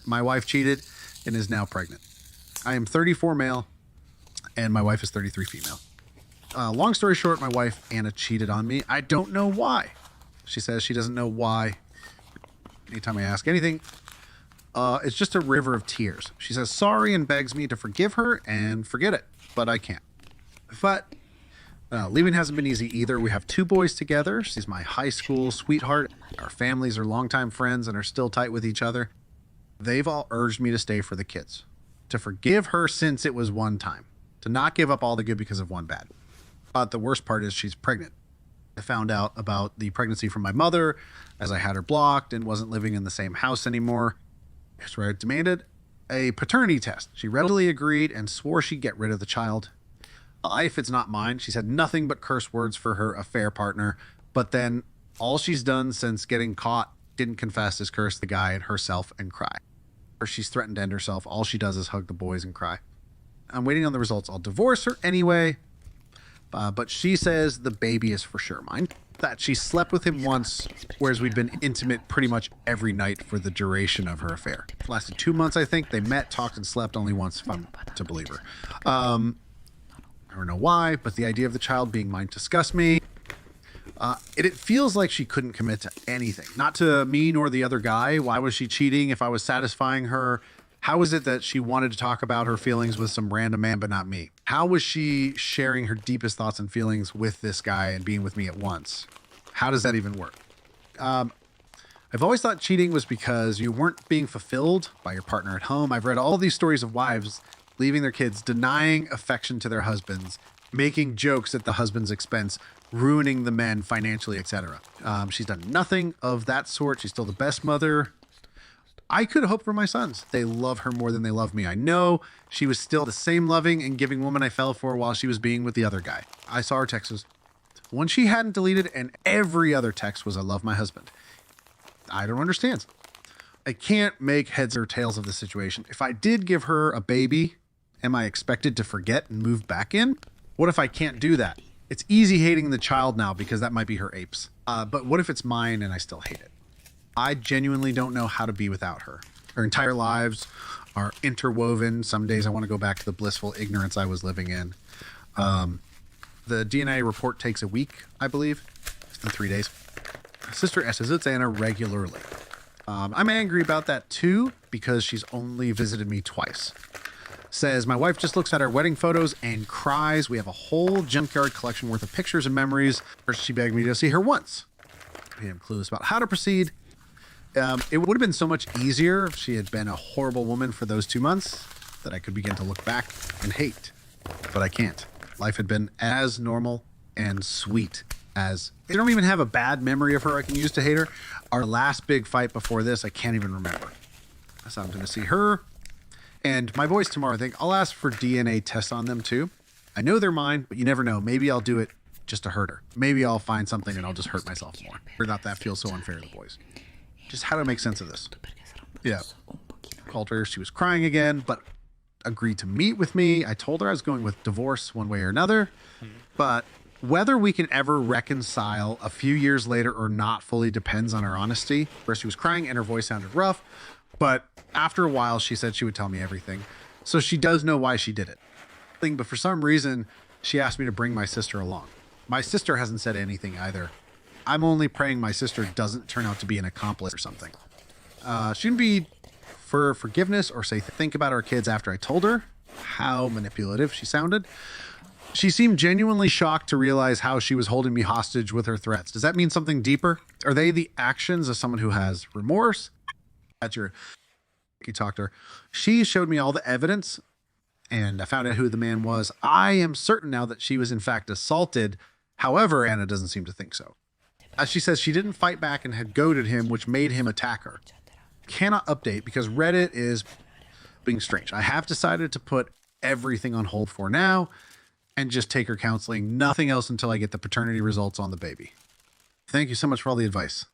My wife cheated and is now pregnant. I am 34 male and my wife is 33 female. Long story short, my wife, Anna, cheated on me. I don't know why. She says she doesn't know why. Anytime I ask anything, it's just a river of tears. She says sorry and begs me to forgive her and forget it, but I can't. But leaving hasn't been easy either. We have 2 boys together. She's my high school sweetheart. Our families are longtime friends and are still tight with each other. They've all urged me to stay for the kids, to forgive her since it was one time, to not give up all the good because of one bad. But the worst part is she's pregnant. I found out about the pregnancy from my mother as I had her blocked and wasn't living in the same house anymore. So I demanded a paternity test. She readily agreed and swore she'd get rid of the child. If it's not mine, she's had nothing but curse words for her affair partner. But then all she's done since getting caught, didn't confess, is curse the guy and herself and cry. Or she's threatened to end herself. All she does is hug the boys and cry. I'm waiting on the results. I'll divorce her anyway. But she says the baby is for sure mine. That she slept with him once, whereas we'd been intimate pretty much every night for the duration of her affair. It lasted 2 months, I think. They met, talked, and slept only once, if I'm to believe her. I don't know why, but the idea of the child being mine disgusts me. It feels like she couldn't commit to anything. Not to me nor the other guy. Why was she cheating if I was satisfying her? How is it that she wanted to talk about her feelings with some random man but not me? How was she sharing her deepest thoughts and feelings with this guy and being with me at once? How does that even work? I've always thought cheating was because you weren't being fulfilled by your partner at home. I've read all these stories of wives leaving their kids, denying affection to their husbands, making jokes at the husband's expense, ruining the men financially, etc. She's done nothing of that sort. She's still the best mother I could hope for my sons. They love her more than they love me. I know she was still the same loving and giving woman I fell for while she was being with the other guy. I saw her texts. One she hadn't deleted, and every other text was, I love my husband. I don't understand. I can't make heads or tails of the situation. If I did give her a baby, am I expected to forget and move back in? What if I can't do that? It's easy hating the child now because that might be her apes. But what if it's mine and I still hate it? I genuinely don't know how to be without her. Our entire lives are interwoven. Some days I want to go back to the blissful ignorance I was living in. The DNA report takes a week, I believe. It's been 3 days. Sister S visits Anna regularly. I'm angry about that too because she's only visited me twice. Says my wife just looks at our wedding photos and cries. We have a whole junkyard collection worth of pictures and memories. First, she begged me to see her once. I am clueless about how to proceed. It would have been so much easier if she had been a horrible woman for those 2 months that I could begin to look back and hate. But I can't. Life had been as normal and sweet as... I don't even have a bad memory of her I can use to hate her. Our last big fight before this, I can't even remember. So I'm going to see her and my boys tomorrow. I think I'll ask for DNA tests on them too. I know they're mine, but you never know. Maybe I'll do it just to hurt her. Maybe I'll find something and I'll just hurt myself more. Or not that feels so unfair to the boys. Just how to make sense of this. Yeah. Called her. She was crying again, but agreed to meet with me. I told her I was going with divorce one way or another. But whether we can ever reconcile a few years later or not fully depends on her honesty. First, she was crying and her voice sounded rough. But after a while, she said she would tell me everything. So she does know why she did it. But for some reason, she asked me to bring my sister along. My sister hasn't said anything either. I'm only praying my sister doesn't turn out to be an accomplice or something. She didn't be for forgiveness or say think about our kids after I told her how manipulative she sounded. She seemed genuinely shocked to realize how she was holding me hostage with her threats. Does that mean something deeper? Are they the actions of someone who has remorse? You talked to her. She showed me all the evidence and I found out who the man was. I am certain now that she was in fact assaulted. However, Anna doesn't seem to think so. As she says, she didn't fight back and had goaded him, which made him attack her. Cannot update because Reddit is being strange. I have decided to put everything on hold for now and just take her counseling. Nothing else until I get the paternity results on the baby. Thank you so much for all the advice.